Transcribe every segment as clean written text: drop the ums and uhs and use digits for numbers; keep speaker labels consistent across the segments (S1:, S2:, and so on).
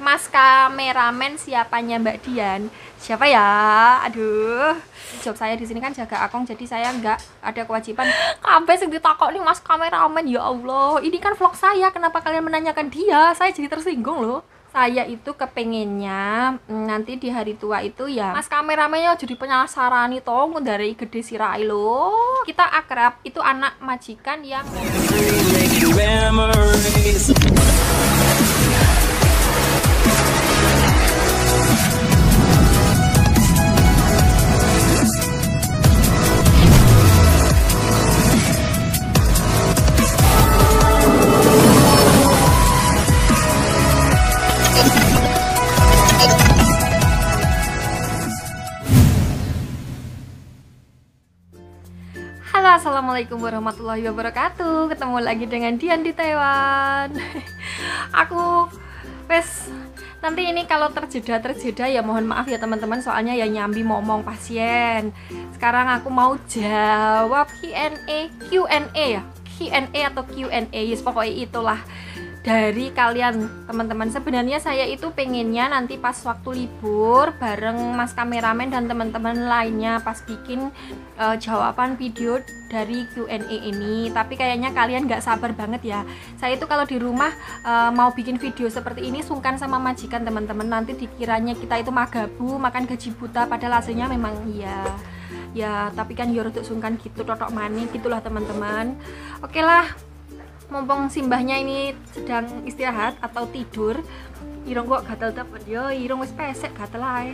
S1: Mas kameramen siapanya Mbak Dian? Siapa ya? Aduh, job saya di sini kan jaga akong, jadi saya nggak ada kewajiban. Kabeh sing ditakok nih Mas kameramen, ya Allah. Ini kan vlog saya, kenapa kalian menanyakan dia? Saya jadi tersinggung loh. Saya itu kepengennya nanti di hari tua itu ya Mas kameramennya jadi penasaran itu dari gede sirai loh. Kita akrab, itu anak majikan yang Halo, assalamualaikum warahmatullahi wabarakatuh. Ketemu lagi dengan Dian di Taiwan. Aku nanti ini kalau terjeda ya mohon maaf ya teman-teman, soalnya ya nyambi ngomong pasien. Sekarang aku mau jawab Q&A ya, Q&A atau Q&A, yes, pokoknya itulah dari kalian teman-teman. Sebenarnya saya itu pengennya nanti pas waktu libur bareng Mas kameramen dan teman-teman lainnya pas bikin jawaban video dari Q&A ini, tapi kayaknya kalian nggak sabar banget ya. Saya itu kalau di rumah mau bikin video seperti ini sungkan sama majikan teman-teman, nanti dikiranya kita itu magabu makan gaji buta, padahal hasilnya memang ya tapi kan ya rodok sungkan gitu, totok manis gitulah teman-teman. Oke lah, mumpung simbahnya ini sedang istirahat atau tidur, irung kok gatel temen yo, irung wis pesek gatel ae.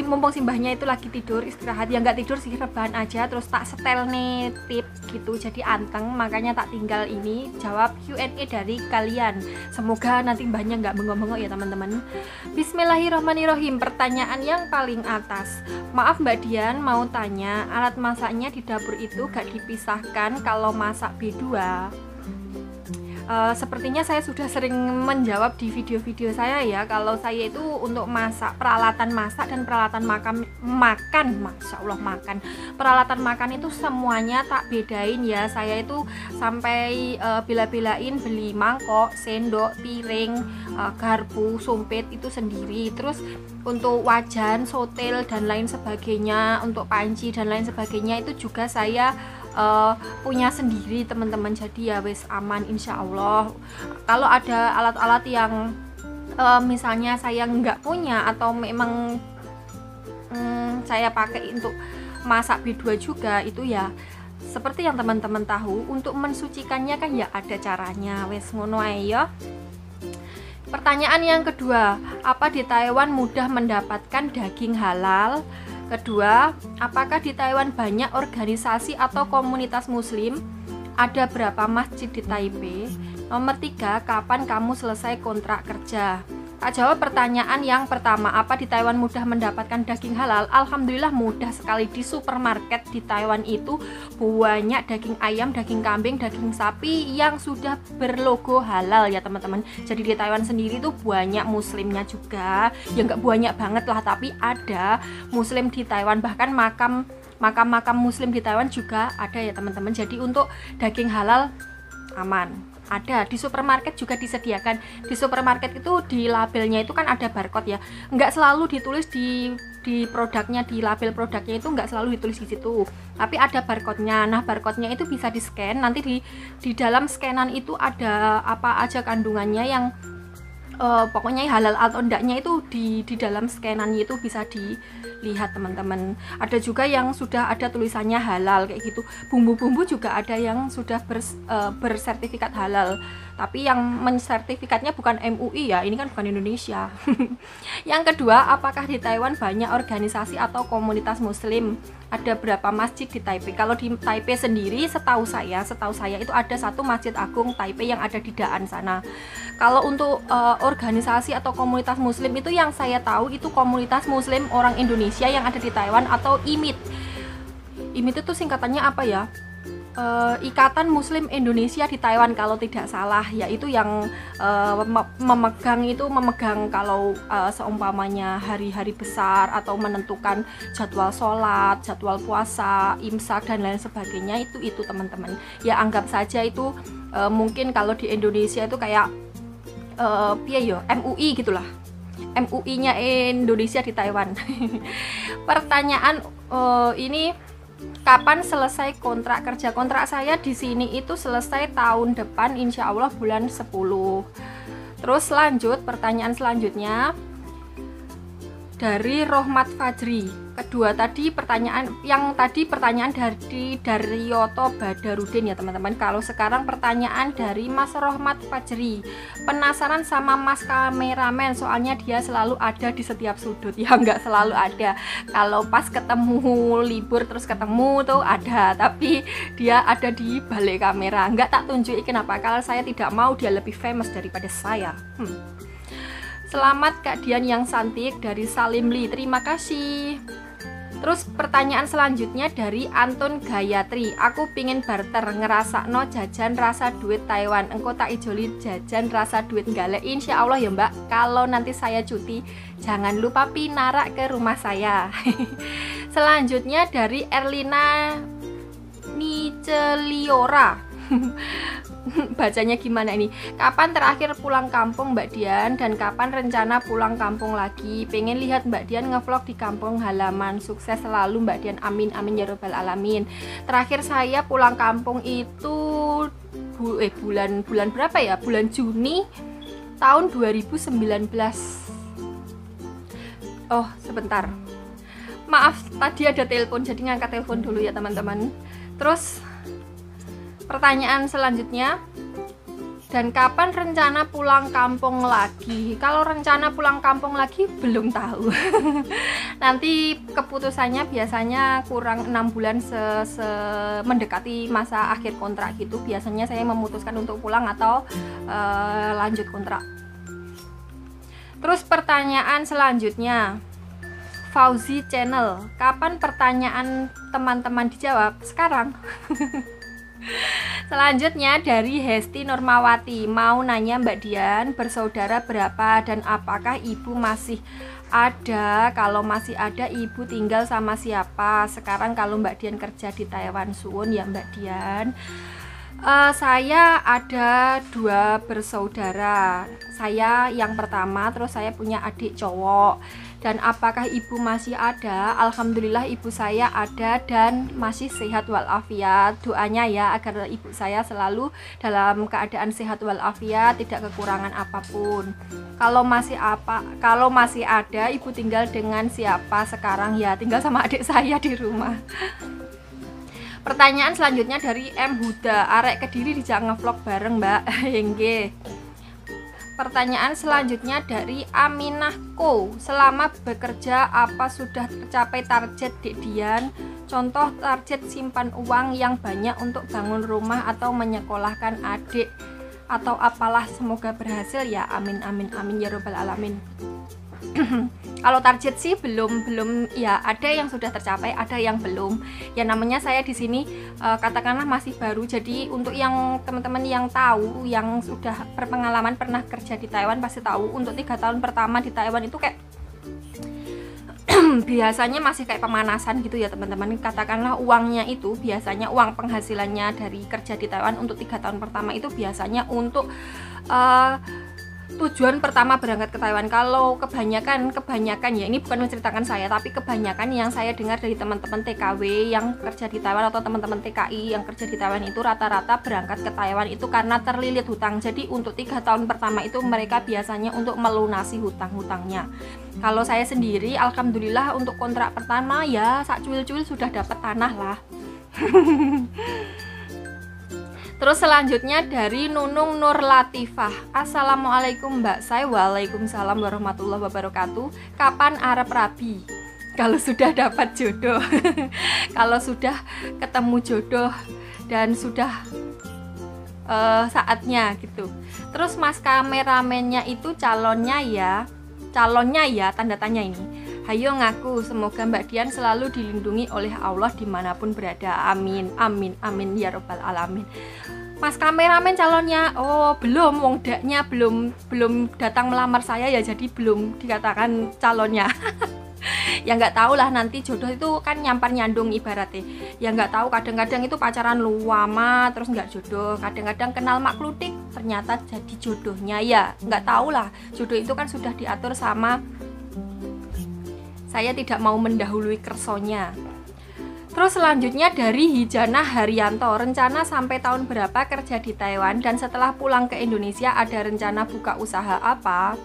S1: Mumpung simbahnya itu lagi tidur istirahat, ya nggak tidur sih, rebahan aja, terus tak setel nih tips gitu jadi anteng, makanya tak tinggal ini jawab Q&A dari kalian. Semoga nanti mbahnya nggak bengok-bengok ya teman-teman. Bismillahirrahmanirrahim. Pertanyaan yang paling atas, maaf Mbak Dian mau tanya, alat masaknya di dapur itu gak dipisahkan kalau masak B2? Sepertinya saya sudah sering menjawab di video-video saya ya, kalau saya itu untuk masak, peralatan masak dan peralatan makan, Masya Allah, peralatan makan itu semuanya tak bedain ya. Saya itu sampai bela-belain beli mangkok, sendok, piring, garpu, sumpit itu sendiri. Terus untuk wajan, sotel dan lain sebagainya, untuk panci dan lain sebagainya itu juga saya punya sendiri teman-teman. Jadi ya wes aman insya Allah. Kalau ada alat-alat yang misalnya saya nggak punya atau memang saya pakai untuk masak B2 juga, itu ya seperti yang teman-teman tahu, untuk mensucikannya kan ya ada caranya, wes ngono ae ya. Pertanyaan yang kedua, apa di Taiwan mudah mendapatkan daging halal? Kedua, apakah di Taiwan banyak organisasi atau komunitas muslim? Ada berapa masjid di Taipei? Nomor 3, kapan kamu selesai kontrak kerja? Tak jawab pertanyaan yang pertama, apa di Taiwan mudah mendapatkan daging halal? Alhamdulillah mudah sekali. Di supermarket di Taiwan itu banyak daging ayam, daging kambing, daging sapi yang sudah berlogo halal ya teman-teman. Jadi di Taiwan sendiri tuh banyak muslimnya juga, ya nggak banyak banget lah, tapi ada muslim di Taiwan. Bahkan makam muslim di Taiwan juga ada ya teman-teman. Jadi untuk daging halal aman. Ada di supermarket juga disediakan. Di supermarket itu di labelnya itu kan ada barcode ya, nggak selalu ditulis di produknya, di label produknya itu nggak selalu ditulis di situ, tapi ada barcode-nya. Nah barcode-nya itu bisa di scan, nanti di dalam scanan itu ada apa aja kandungannya yang pokoknya halal atau enggaknya itu di dalam scanannya itu bisa dilihat teman-teman. Ada juga yang sudah ada tulisannya halal kayak gitu. Bumbu-bumbu juga ada yang sudah bersertifikat halal, tapi yang mensertifikatnya bukan MUI ya, ini kan bukan Indonesia. Yang kedua, apakah di Taiwan banyak organisasi atau komunitas muslim? Ada berapa masjid di Taipei? Kalau di Taipei sendiri setahu saya itu ada satu Masjid Agung Taipei yang ada di Daan sana. Kalau untuk organisasi atau komunitas muslim itu yang saya tahu itu komunitas muslim orang Indonesia yang ada di Taiwan atau IMIT. IMIT itu singkatannya apa ya? Ikatan Muslim Indonesia di Taiwan kalau tidak salah, yaitu yang memegang kalau seumpamanya hari-hari besar atau menentukan jadwal sholat, jadwal puasa, imsak dan lain sebagainya, itu teman-teman ya. Anggap saja itu mungkin kalau di Indonesia itu kayak MUI gitulah, MUI-nya Indonesia di Taiwan. Pertanyaan ini, kapan selesai kontrak kerja? Kontrak saya di sini itu selesai tahun depan, insya Allah bulan 10. Terus lanjut, pertanyaan selanjutnya dari Rohmat Fajri. Kedua tadi pertanyaan, yang tadi pertanyaan dari Daryoto Badarudin ya teman-teman. Kalau sekarang pertanyaan dari Mas Rohmat Fajri. Penasaran sama Mas kameramen, soalnya dia selalu ada di setiap sudut. Ya nggak selalu ada. Kalau pas ketemu libur terus ketemu tuh ada, tapi dia ada di balik kamera. Nggak tak tunjukin kenapa, kalau saya tidak mau dia lebih famous daripada saya. Selamat Kak Dian yang cantik dari Salim Lee, terima kasih. Terus pertanyaan selanjutnya dari Anton Gayatri. Aku pingin barter, ngerasakno jajan rasa duit Taiwan. Engko tak ijoli jajan rasa duit Galek. Insya Allah ya Mbak, kalau nanti saya cuti jangan lupa pinarak ke rumah saya. Selanjutnya dari Erlina Niceliora. Bacanya gimana ini? Kapan terakhir pulang kampung Mbak Dian, dan kapan rencana pulang kampung lagi? Pengen lihat Mbak Dian ngevlog di kampung halaman. Sukses selalu Mbak Dian, amin amin ya robbal alamin. Terakhir saya pulang kampung itu bulan berapa ya? Bulan Juni tahun 2019. Oh sebentar, maaf tadi ada telepon, jadi ngangkat telepon dulu ya teman-teman. Terus pertanyaan selanjutnya, dan kapan rencana pulang kampung lagi? Kalau rencana pulang kampung lagi belum tahu. Nanti keputusannya biasanya kurang 6 bulan mendekati masa akhir kontrak gitu. Biasanya saya memutuskan untuk pulang atau lanjut kontrak. Terus pertanyaan selanjutnya, Fauzi Channel, kapan pertanyaan teman-teman dijawab? Sekarang. Selanjutnya dari Hesti Normawati, mau nanya Mbak Dian, bersaudara berapa dan apakah ibu masih ada? Kalau masih ada, ibu tinggal sama siapa? Sekarang kalau Mbak Dian kerja di Taiwan, suwun ya Mbak Dian. Saya ada 2 bersaudara. Saya yang pertama, terus saya punya adik cowok. Dan apakah ibu masih ada? Alhamdulillah ibu saya ada dan masih sehat walafiat. Doanya ya agar ibu saya selalu dalam keadaan sehat walafiat, tidak kekurangan apapun. Kalau masih ada, ibu tinggal dengan siapa sekarang? Ya tinggal sama adik saya di rumah. Pertanyaan selanjutnya dari M Huda, arek Kediri dijak ngevlog bareng Mbak. Hengge. Pertanyaan selanjutnya dari Aminah Ko, selama bekerja apa sudah tercapai target Dek Dian? Contoh target simpan uang yang banyak untuk bangun rumah atau menyekolahkan adik atau apalah, semoga berhasil ya, amin amin amin ya robbal alamin. Kalau target sih belum ya, ada yang sudah tercapai, ada yang belum. Ya namanya saya di sini katakanlah masih baru. Jadi untuk yang teman-teman yang tahu, yang sudah berpengalaman pernah kerja di Taiwan pasti tahu, untuk 3 tahun pertama di Taiwan itu kayak biasanya masih kayak pemanasan gitu ya teman-teman. Katakanlah uangnya itu biasanya, uang penghasilannya dari kerja di Taiwan untuk 3 tahun pertama itu biasanya untuk tujuan pertama berangkat ke Taiwan. Kalau kebanyakan ya, ini bukan menceritakan saya, tapi kebanyakan yang saya dengar dari teman-teman TKW yang kerja di Taiwan atau teman-teman TKI yang kerja di Taiwan itu rata-rata berangkat ke Taiwan itu karena terlilit hutang. Jadi untuk 3 tahun pertama itu mereka biasanya untuk melunasi hutang-hutangnya. Kalau saya sendiri alhamdulillah untuk kontrak pertama ya sak cuil-cuil sudah dapat tanah lah. Terus selanjutnya dari Nunung Nur Latifah, assalamualaikum Mbak Say. Waalaikumsalam warahmatullahi wabarakatuh. Kapan arep rabi? Kalau sudah dapat jodoh. Kalau sudah ketemu jodoh dan sudah saatnya gitu. Terus Mas kameramennya itu calonnya ya tanda tanya ini. Hayo ngaku, semoga Mbak Dian selalu dilindungi oleh Allah dimanapun berada, amin amin amin ya robbal alamin. Mas kameramen calonnya, oh belum, wong daknya belum datang melamar saya ya, jadi belum dikatakan calonnya. Ya nggak tahu lah, nanti jodoh itu kan nyampar nyandung ibaratnya. Ya nggak tahu, kadang-kadang itu pacaran lama terus nggak jodoh, kadang-kadang kenal mak klutik ternyata jadi jodohnya. Ya nggak tahu lah, jodoh itu kan sudah diatur sama, saya tidak mau mendahului kersonya. Terus selanjutnya dari Hijana Haryanto, rencana sampai tahun berapa kerja di Taiwan dan setelah pulang ke Indonesia ada rencana buka usaha apa?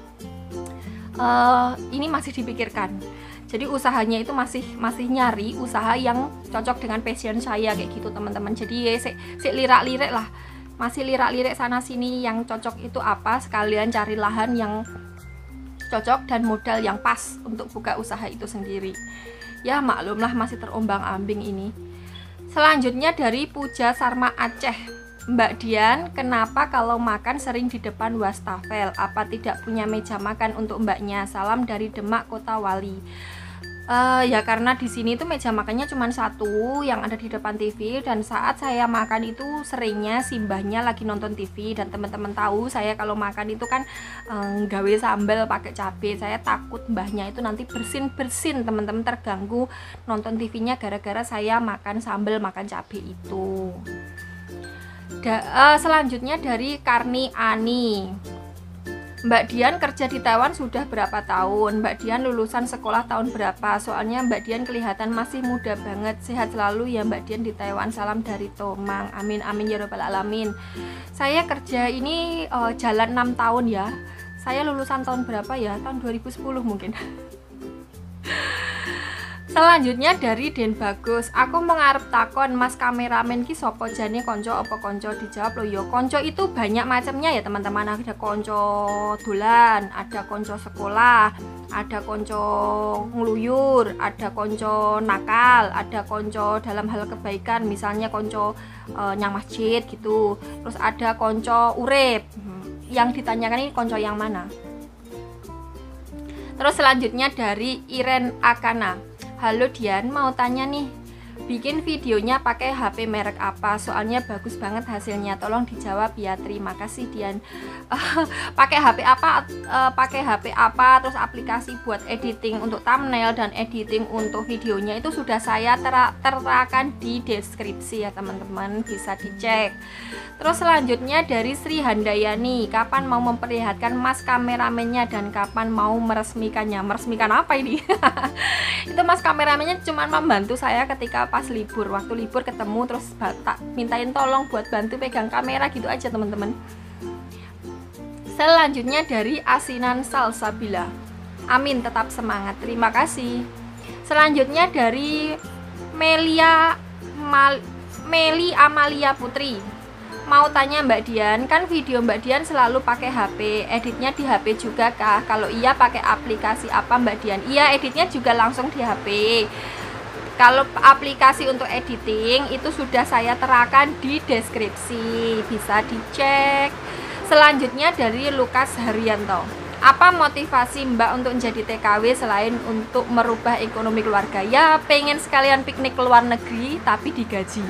S1: Ini masih dipikirkan. Jadi usahanya itu masih nyari usaha yang cocok dengan passion saya kayak gitu teman-teman. Jadi ya lirak-lirik lah, masih lirak-lirik sana sini yang cocok itu apa, sekalian cari lahan yang cocok dan modal yang pas untuk buka usaha itu sendiri. Ya maklumlah masih terombang-ambing ini. Selanjutnya dari Puja Sarma Aceh, Mbak Dian, kenapa kalau makan sering di depan wastafel? Apa tidak punya meja makan untuk mbaknya? Salam dari Demak, Kota Wali. Ya karena di sini tuh meja makannya cuma satu yang ada di depan TV, dan saat saya makan itu seringnya simbahnya lagi nonton TV, dan teman-teman tahu saya kalau makan itu kan gawe sambal pakai cabai. Saya takut mbahnya itu nanti bersin teman-teman, terganggu nonton TV-nya gara-gara saya makan sambal makan cabai itu. Selanjutnya dari Karni Ani, Mbak Dian kerja di Taiwan sudah berapa tahun? Mbak Dian lulusan sekolah tahun berapa? Soalnya Mbak Dian kelihatan masih muda banget. Sehat selalu ya Mbak Dian di Taiwan. Salam dari Tomang. Amin amin ya rabbal alamin. Saya kerja ini jalan 6 tahun ya. Saya lulusan tahun berapa ya? Tahun 2010 mungkin. Selanjutnya dari Den Bagus, aku mau ngarep takon mas kameramen ki sopo jane konco apa konco? Dijawab lo yo, konco itu banyak macamnya ya teman-teman. Ada konco dolan, ada konco sekolah, ada konco ngeluyur, ada konco nakal, ada konco dalam hal kebaikan, misalnya konco nyang masjid gitu. Terus ada konco urip. Yang ditanyakan ini konco yang mana? Terus selanjutnya dari Iren Akana, halo Dian, mau tanya nih, bikin videonya pakai HP merek apa? Soalnya bagus banget hasilnya, tolong dijawab ya, terima kasih Dian. Pakai HP apa? Pakai HP apa? Terus aplikasi buat editing untuk thumbnail dan editing untuk videonya itu sudah saya terakan di deskripsi ya teman-teman, bisa dicek. Terus selanjutnya dari Sri Handayani, kapan mau memperlihatkan mas kameramennya dan kapan mau meresmikannya? Meresmikan apa ini? Itu mas kameramennya cuma membantu saya ketika pas libur, waktu libur ketemu terus tak mintain tolong buat bantu pegang kamera gitu aja teman-teman. Selanjutnya dari Asinan Salsabila, amin, tetap semangat, terima kasih. Selanjutnya dari Meli Amalia Putri, mau tanya Mbak Dian, kan video Mbak Dian selalu pakai HP, editnya di HP juga kah? Kalau iya pakai aplikasi apa Mbak Dian? Iya, editnya juga langsung di HP. Kalau aplikasi untuk editing itu sudah saya terakan di deskripsi, bisa dicek. Selanjutnya dari Lukas Haryanto, apa motivasi Mbak untuk menjadi TKW selain untuk merubah ekonomi keluarga? Ya pengen sekalian piknik ke luar negeri tapi digaji.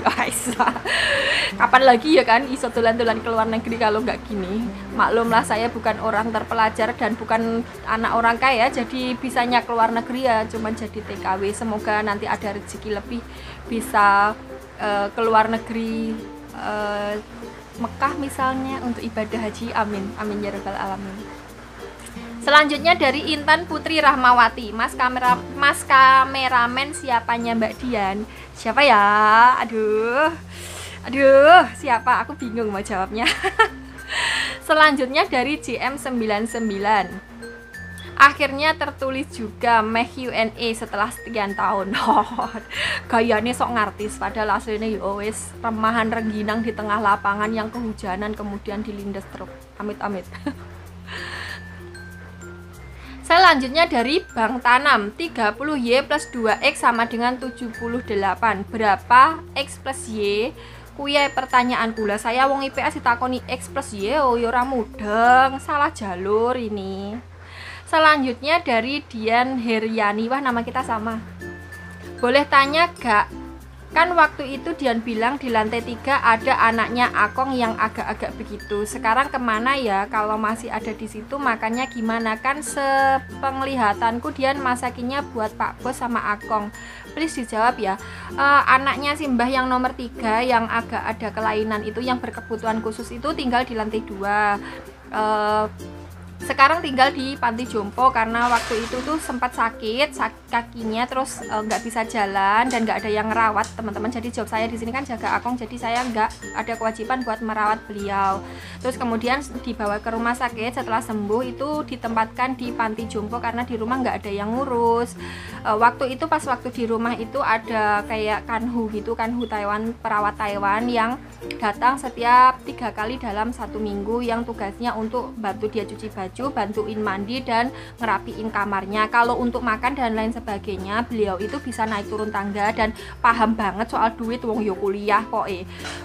S1: Kapan lagi ya kan iso dolan-dolan ke luar negeri kalau nggak gini. Maklumlah saya bukan orang terpelajar dan bukan anak orang kaya, jadi bisanya ke luar negeri ya cuman jadi TKW. Semoga nanti ada rezeki lebih bisa ke luar negeri, Mekah misalnya untuk ibadah haji. Amin amin ya rabbal alamin. Selanjutnya dari Intan Putri Rahmawati, mas kameramen siapanya Mbak Dian? Siapa ya? Aduh siapa? Aku bingung mau jawabnya. Selanjutnya dari JM99, akhirnya tertulis juga meh Q&A setelah sekian tahun. Gayanya sok ngartis, padahal aslinya wis remahan rengginang di tengah lapangan yang kehujanan kemudian dilindas truk. Amit amit. Selanjutnya dari Bang Tanam, 30Y plus 2X sama dengan 78. Berapa X plus Y? Kuya pertanyaan kula, saya wong IPS ditakoni X plus Y, oh ya ora mudeng, salah jalur ini. Selanjutnya dari Dian Heriani, wah nama kita sama. Boleh tanya gak Kan waktu itu Dian bilang di lantai 3 ada anaknya Akong yang agak-agak begitu. Sekarang kemana ya? Kalau masih ada di situ makannya gimana? Kan sepenglihatanku Dian masakinya buat Pak Bos sama Akong. Please dijawab ya. Anaknya Simbah yang nomor 3 yang agak ada kelainan itu, yang berkebutuhan khusus itu tinggal di lantai 2. Sekarang tinggal di panti jompo karena waktu itu tuh sempat sakit kakinya, terus nggak bisa jalan dan nggak ada yang ngerawat teman-teman. Jadi job saya di sini kan jaga Akong, jadi saya nggak ada kewajiban buat merawat beliau. Terus kemudian dibawa ke rumah sakit, setelah sembuh itu ditempatkan di panti jompo karena di rumah nggak ada yang ngurus. Waktu itu pas waktu di rumah itu ada kayak kanhu gitu, kanhu Taiwan, perawat Taiwan yang datang setiap 3 kali dalam 1 minggu, yang tugasnya untuk bantu dia cuci baju, bantuin mandi dan ngerapiin kamarnya. Kalau untuk makan dan lain sebagainya beliau itu bisa naik turun tangga dan paham banget soal duit, wong yo kuliah kok.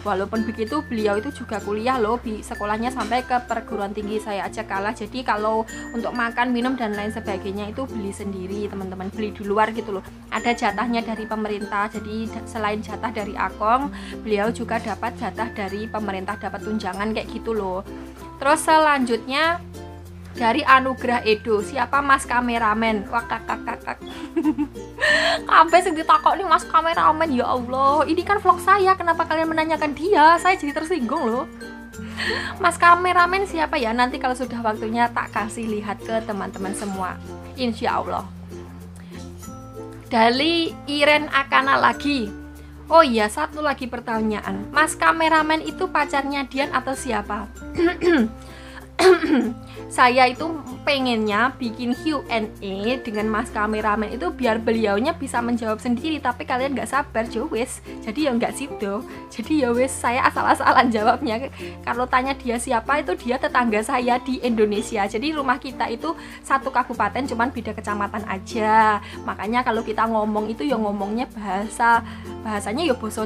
S1: Walaupun begitu beliau itu juga kuliah loh, sekolahnya sampai ke perguruan tinggi, saya aja kalah. Jadi kalau untuk makan, minum dan lain sebagainya itu beli sendiri teman-teman, beli di luar gitu loh. Ada jatahnya dari pemerintah, jadi selain jatah dari Akong, beliau juga dapat jatah dari pemerintah, dapat tunjangan kayak gitu loh. Terus selanjutnya dari Anugrah Edo, siapa Mas Kameramen? Wah kakak kabeh sing ditakok nih Mas Kameramen, ya Allah, ini kan vlog saya, kenapa kalian menanyakan dia? Saya jadi tersinggung loh. Mas Kameramen siapa ya? Nanti kalau sudah waktunya tak kasih lihat ke teman-teman semua, insya Allah. Dari Iren Akana lagi. Oh iya, satu lagi pertanyaan, Mas Kameramen itu pacarnya Dian atau siapa? Saya itu pengennya bikin Q&A dengan Mas Kameramen itu biar beliaunya bisa menjawab sendiri, tapi kalian nggak sabar wes, jadi ya nggak sido, jadi ya wes saya asal-asalan jawabnya. Kalau tanya dia siapa, itu dia tetangga saya di Indonesia, jadi rumah kita itu satu kabupaten cuman beda kecamatan aja. Makanya kalau kita ngomong itu ya ngomongnya bahasanya ya boso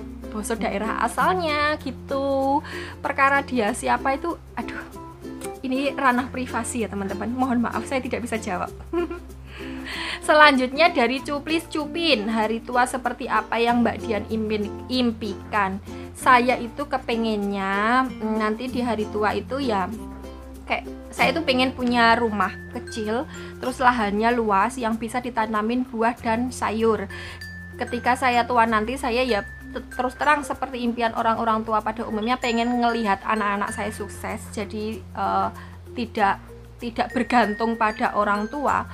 S1: daerah asalnya gitu. Perkara dia siapa itu, aduh, ini ranah privasi ya teman-teman, mohon maaf saya tidak bisa jawab. Selanjutnya dari Cuplis Cupin, hari tua seperti apa yang Mbak Dian impikan? Saya itu kepengennya nanti di hari tua itu ya kayak saya itu pengen punya rumah kecil, terus lahannya luas yang bisa ditanamin buah dan sayur. Ketika saya tua nanti, saya ya terus terang seperti impian orang-orang tua pada umumnya, pengen ngelihat anak-anak saya sukses, jadi tidak bergantung pada orang tua.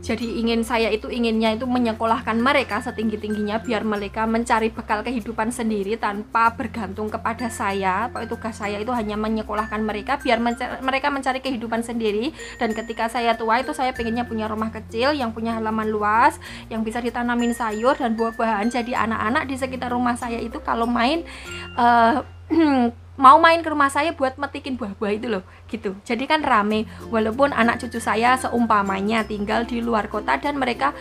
S1: Jadi inginnya itu menyekolahkan mereka setinggi-tingginya biar mereka mencari bekal kehidupan sendiri tanpa bergantung kepada saya. Pokoknya tugas saya itu hanya menyekolahkan mereka biar mereka mencari kehidupan sendiri. Dan ketika saya tua itu saya pengennya punya rumah kecil yang punya halaman luas, yang bisa ditanamin sayur dan buah-buahan. Jadi anak-anak di sekitar rumah saya itu kalau main mau main ke rumah saya buat metikin buah-buah itu loh gitu. Jadi kan rame, walaupun anak cucu saya seumpamanya tinggal di luar kota dan mereka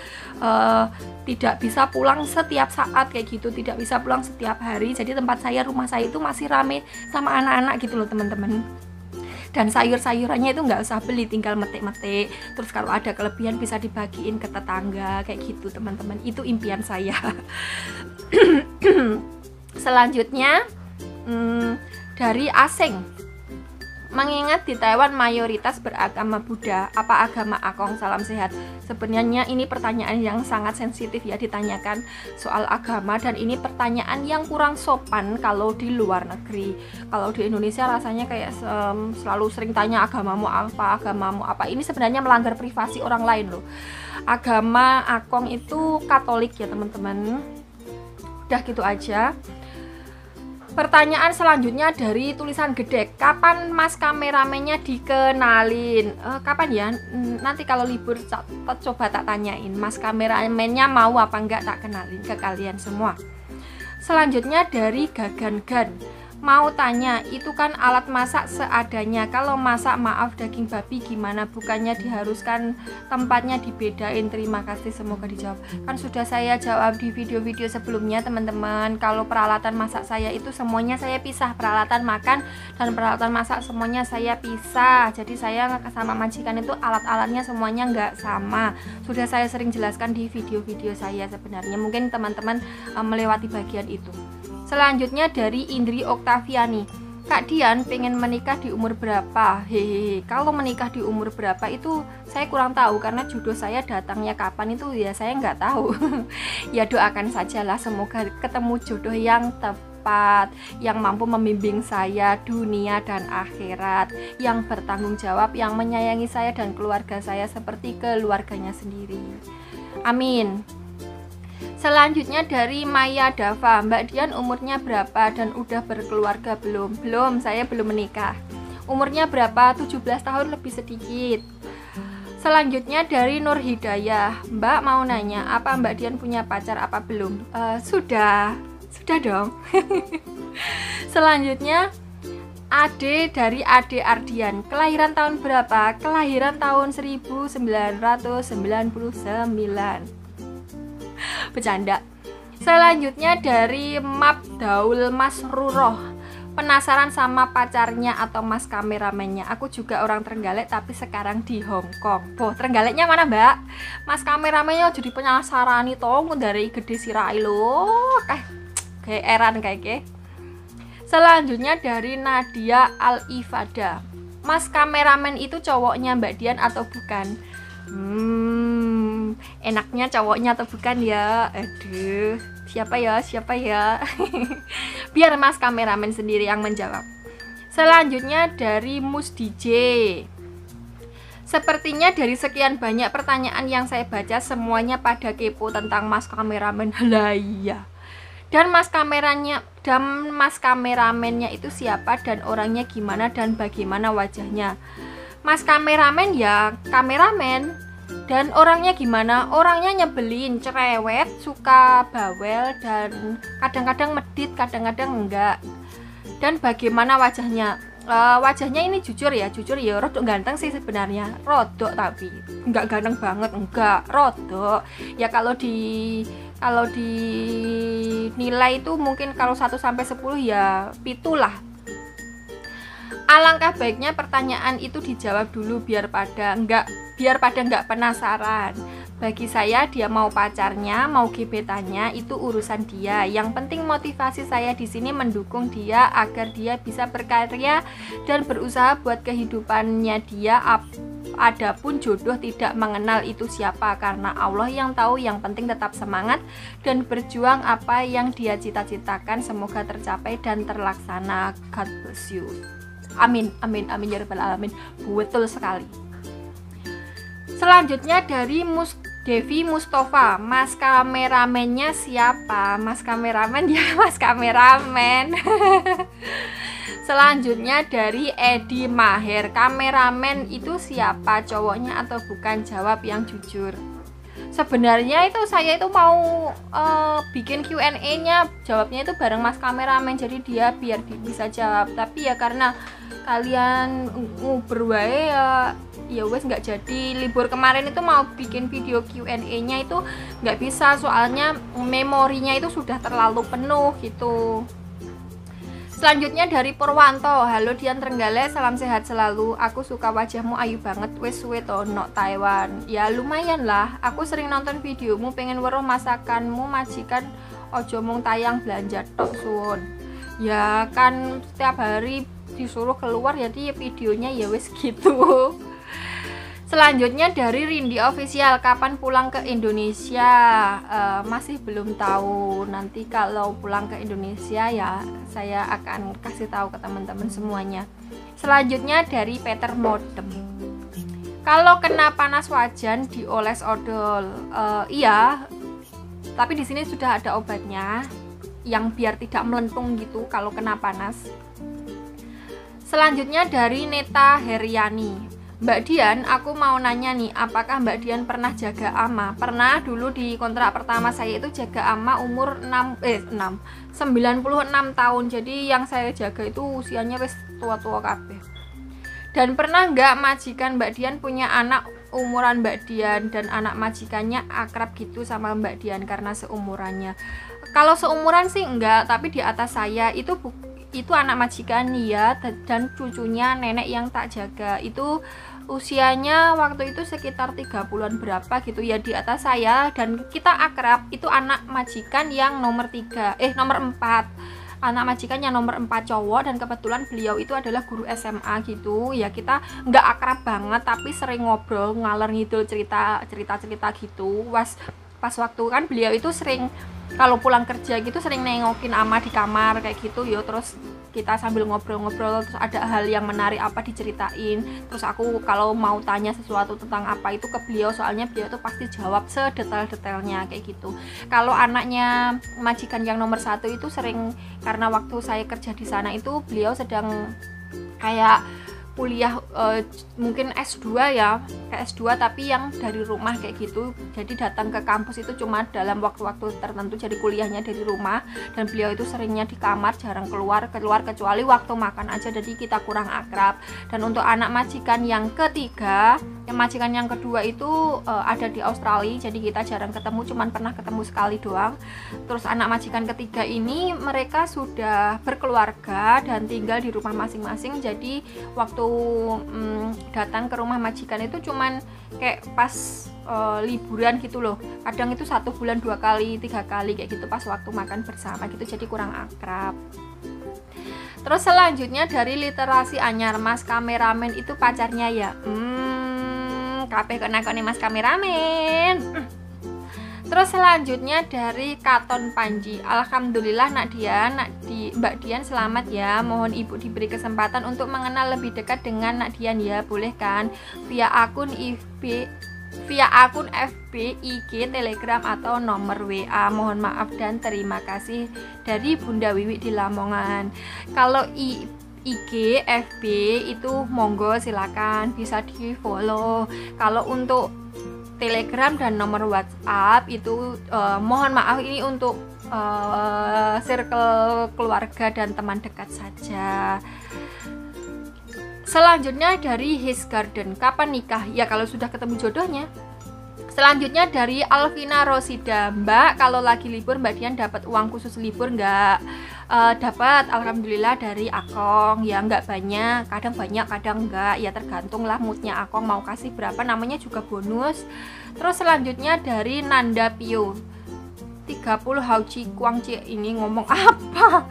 S1: tidak bisa pulang setiap saat kayak gitu, tidak bisa pulang setiap hari. Jadi rumah saya itu masih rame sama anak-anak gitu loh teman-teman. Dan sayur-sayurannya itu nggak usah beli, tinggal metik-metik. Terus kalau ada kelebihan bisa dibagiin ke tetangga kayak gitu teman-teman. Itu impian saya. Selanjutnya dari Aseng, mengingat di Taiwan mayoritas beragama Buddha, apa agama Akong? Salam sehat. Sebenarnya ini pertanyaan yang sangat sensitif ya ditanyakan soal agama, dan ini pertanyaan yang kurang sopan kalau di luar negeri. Kalau di Indonesia rasanya kayak selalu sering tanya agamamu apa. Ini sebenarnya melanggar privasi orang lain loh. Agama Akong itu Katolik ya teman-teman. Udah gitu aja. Pertanyaan selanjutnya dari tulisan gede, kapan Mas Kameramennya dikenalin? Kapan ya? Nanti kalau libur coba tak tanyain Mas Kameramennya mau apa enggak, tak kenalin ke kalian semua. Selanjutnya dari Gagan Gan, Mau tanya, itu kan alat masak seadanya. Kalau masak maaf daging babi gimana? Bukannya diharuskan tempatnya dibedain? Terima kasih, semoga dijawab. Kan sudah saya jawab di video-video sebelumnya teman-teman. Kalau peralatan masak saya itu semuanya saya pisah. Peralatan makan dan peralatan masak semuanya saya pisah. Jadi saya sama majikan itu alat-alatnya semuanya nggak sama. Sudah saya sering jelaskan di video-video saya sebenarnya. Mungkin teman-teman melewati bagian itu. Selanjutnya dari Indri Oktaviani, Kak Dian pengen menikah di umur berapa? Hehehe, kalau menikah di umur berapa itu saya kurang tahu karena jodoh saya datangnya kapan itu ya saya nggak tahu. Ya doakan sajalah semoga ketemu jodoh yang tepat, yang mampu membimbing saya dunia dan akhirat, yang bertanggung jawab, yang menyayangi saya dan keluarga saya seperti keluarganya sendiri. Amin. Selanjutnya dari Maya Dava, Mbak Dian umurnya berapa dan udah berkeluarga belum? Belum, saya belum menikah. Umurnya berapa? 17 tahun lebih sedikit. Selanjutnya dari Nur Hidayah, Mbak mau nanya, apa Mbak Dian punya pacar apa belum? Sudah dong. Selanjutnya Ade dari Ade Ardian, kelahiran tahun berapa? Kelahiran tahun 1999. Bercanda. Selanjutnya dari Map Daul Masruroh, penasaran sama pacarnya atau mas kameramennya. Aku juga orang Trenggalek tapi sekarang di Hong Kong. Boh, Trenggaleknya mana Mbak? Mas kameramennya jadi penasaran itu dari gede sirai loh. Kayak eran kayak. Selanjutnya dari Nadia Al-Ifada, mas kameramen itu cowoknya Mbak Dian atau bukan? Enaknya cowoknya atau bukan ya? Aduh, siapa ya? Biar mas kameramen sendiri yang menjawab. Selanjutnya dari Mus DJ, sepertinya dari sekian banyak pertanyaan yang saya baca semuanya pada kepo tentang mas kameramen. Lah iya. Dan mas kameramennya itu siapa dan orangnya gimana dan bagaimana wajahnya? Mas kameramen ya kameramen. Dan orangnya gimana? Orangnya nyebelin, cerewet, suka bawel, dan kadang-kadang medit, kadang-kadang enggak. Dan bagaimana wajahnya? Wajahnya ini jujur ya rodok ganteng sih sebenarnya. Rodok tapi enggak ganteng banget, enggak, rodok. Ya kalau dinilai itu mungkin kalau 1 sampai 10 ya 7 lah. Alangkah baiknya pertanyaan itu dijawab dulu biar pada enggak penasaran. Bagi saya dia mau pacarnya, mau gebetannya itu urusan dia. Yang penting motivasi saya di sini mendukung dia agar dia bisa berkarya dan berusaha buat kehidupannya dia. Adapun jodoh tidak mengenal itu siapa, karena Allah yang tahu. Yang penting tetap semangat dan berjuang apa yang dia cita-citakan. Semoga tercapai dan terlaksana. God bless you. Amin ya rabbal alamin. Betul sekali. Selanjutnya dari Devi Mustafa, mas kameramennya siapa? Mas kameramen ya mas kameramen. Selanjutnya dari Edi Maher, kameramen itu siapa? Cowoknya atau bukan? Jawab yang jujur. Sebenarnya itu saya itu mau bikin Q&A-nya, jawabnya itu bareng mas kameramen, jadi dia biar bisa jawab. Tapi ya karena kalian nguber wae ya wes nggak jadi. Libur kemarin itu mau bikin video Q&A-nya itu nggak bisa, soalnya memorinya itu sudah terlalu penuh gitu. Selanjutnya dari Purwanto, halo Dian Trenggalek, salam sehat selalu. Aku suka wajahmu, ayu banget, wes suwe to nok Taiwan. Ya lumayan lah, aku sering nonton videomu, pengen weruh masakanmu, majikan ojo mung tayang belanja tok suwun. Ya kan setiap hari disuruh keluar, jadi videonya ya wes gitu. Selanjutnya dari Rindi Official, kapan pulang ke Indonesia? Masih belum tahu. Nanti kalau pulang ke Indonesia ya saya akan kasih tahu ke teman-teman semuanya. Selanjutnya dari Peter Modem, kalau kena panas wajan dioles odol. Iya, tapi di sini sudah ada obatnya yang biar tidak melentung gitu kalau kena panas. Selanjutnya dari Neta Heriani, Mbak Dian, aku mau nanya nih, apakah Mbak Dian pernah jaga ama? Pernah, dulu di kontrak pertama saya itu jaga ama umur 96 tahun. Jadi yang saya jaga itu usianya wis tua-tua kabeh. Dan pernah nggak majikan Mbak Dian punya anak umuran Mbak Dian dan anak majikannya akrab gitu sama Mbak Dian karena seumurannya? Kalau seumuran sih enggak, tapi di atas saya itu anak majikan ya, dan cucunya nenek yang tak jaga itu usianya waktu itu sekitar 30-an berapa gitu ya, di atas saya, dan kita akrab. Itu anak majikan yang nomor 4, anak majikan yang nomor 4 cowok, dan kebetulan beliau itu adalah guru SMA gitu ya. Kita nggak akrab banget tapi sering ngobrol ngalor ngidul cerita gitu. Pas waktu kan beliau itu sering kalau pulang kerja gitu sering nengokin ama di kamar kayak gitu ya, terus kita sambil ngobrol-ngobrol, terus ada hal yang menarik apa diceritain, terus aku kalau mau tanya sesuatu tentang apa itu ke beliau, soalnya beliau tuh pasti jawab sedetail-detailnya kayak gitu. Kalau anaknya majikan yang nomor 1 itu sering, karena waktu saya kerja di sana itu beliau sedang kayak kuliah mungkin S2 ya, kayak S2 tapi yang dari rumah kayak gitu. Jadi datang ke kampus itu cuma dalam waktu-waktu tertentu, jadi kuliahnya dari rumah, dan beliau itu seringnya di kamar, jarang keluar kecuali waktu makan aja, jadi kita kurang akrab. Dan untuk anak majikan yang ketiga, majikan yang kedua itu ada di Australia, jadi kita jarang ketemu, cuman pernah ketemu sekali doang. Terus anak majikan ketiga ini mereka sudah berkeluarga dan tinggal di rumah masing-masing, jadi waktu datang ke rumah majikan itu cuman kayak pas liburan gitu loh, kadang itu 1 bulan 2 kali 3 kali kayak gitu, pas waktu makan bersama gitu, jadi kurang akrab. Terus selanjutnya dari literasi anyar, Mas kameramen itu pacarnya ya? Kabeh kok nakoni Mas kameramen. Terus selanjutnya dari Katon Panji, alhamdulillah Mbak Dian selamat ya, mohon ibu diberi kesempatan untuk mengenal lebih dekat dengan Nak Dian ya, boleh kan? Via akun FB, IG, Telegram atau nomor WA. Mohon maaf dan terima kasih, dari Bunda Wiwi di Lamongan. Kalau IG, FB itu monggo silakan bisa di follow. Kalau untuk Telegram dan nomor WhatsApp itu mohon maaf, ini untuk circle keluarga dan teman dekat saja. Selanjutnya dari His Garden, kapan nikah? Ya kalau sudah ketemu jodohnya. Selanjutnya dari Alvina Rosida, Mbak kalau lagi libur Mbak Dian dapat uang khusus libur nggak? Dapat, alhamdulillah, dari Akong ya, nggak banyak, kadang banyak kadang enggak ya, tergantung lah moodnya Akong mau kasih berapa, namanya juga bonus. Terus selanjutnya dari Nanda Pio 30 Hauci Kuangci, ini ngomong apa?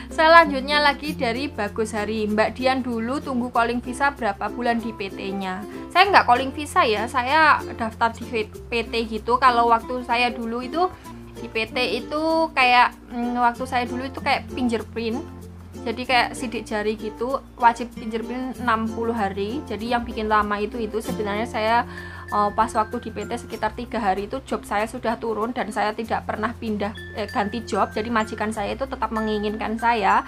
S1: Selanjutnya lagi dari Bagus Hari, Mbak Dian dulu tunggu calling visa berapa bulan di PT-nya? Saya nggak calling visa ya, saya daftar di PT gitu. Kalau waktu saya dulu itu di PT itu kayak waktu saya dulu itu kayak fingerprint, jadi kayak sidik jari gitu, wajib fingerprint 60 hari. Jadi yang bikin lama itu sebenarnya saya pas waktu di PT sekitar 3 hari itu job saya sudah turun dan saya tidak pernah pindah ganti job, jadi majikan saya itu tetap menginginkan saya.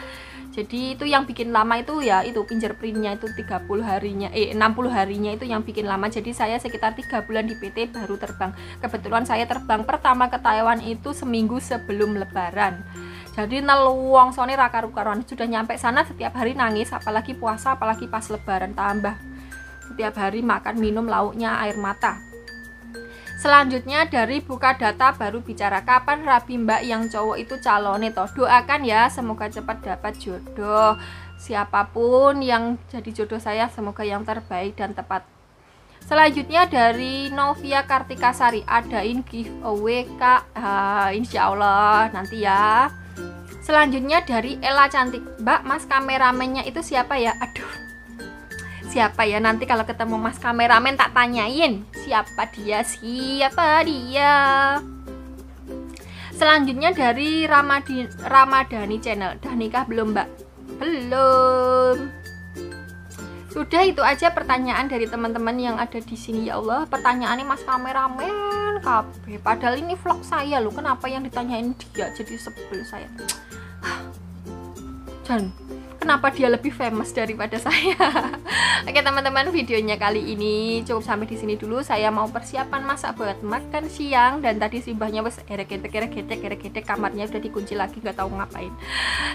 S1: Jadi itu yang bikin lama itu ya, itu fingerprintnya itu 60 harinya itu yang bikin lama. Jadi saya sekitar 3 bulan di PT baru terbang. Kebetulan saya terbang pertama ke Taiwan itu seminggu sebelum Lebaran. Jadi neluang sone raka-rukaruan, sudah nyampe sana setiap hari nangis, apalagi puasa, apalagi pas Lebaran, tambah setiap hari makan minum lauknya air mata. Selanjutnya dari Buka Data baru bicara, kapan rabi Mbak yang cowok itu calonnya toh? Doakan ya, semoga cepat dapat jodoh. Siapapun yang jadi jodoh saya, semoga yang terbaik dan tepat. Selanjutnya dari Novia Kartikasari, adain giveaway Kak, insya Allah nanti ya. Selanjutnya dari Ella Cantik, Mbak Mas kameramennya itu siapa ya? Aduh, siapa ya, nanti kalau ketemu Mas kameramen tak tanyain siapa dia. Selanjutnya dari Ramadhani Channel, dah nikah belum Mbak? Belum. Sudah, itu aja pertanyaan dari teman-teman yang ada di sini. Ya Allah, pertanyaannya Mas kameramen kabeh, padahal ini vlog saya loh, kenapa yang ditanyain dia, jadi sebel saya. Dan kenapa dia lebih famous daripada saya. Oke teman-teman, videonya kali ini cukup sampai di sini dulu. Saya mau persiapan masak buat makan siang, dan tadi si mbahnya wes erek-erek kamarnya udah dikunci lagi, nggak tahu ngapain.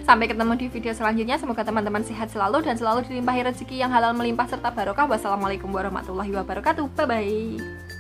S1: Sampai ketemu di video selanjutnya. Semoga teman-teman sehat selalu dan selalu dilimpahi rezeki yang halal melimpah serta barokah. Wassalamualaikum warahmatullahi wabarakatuh. Bye bye.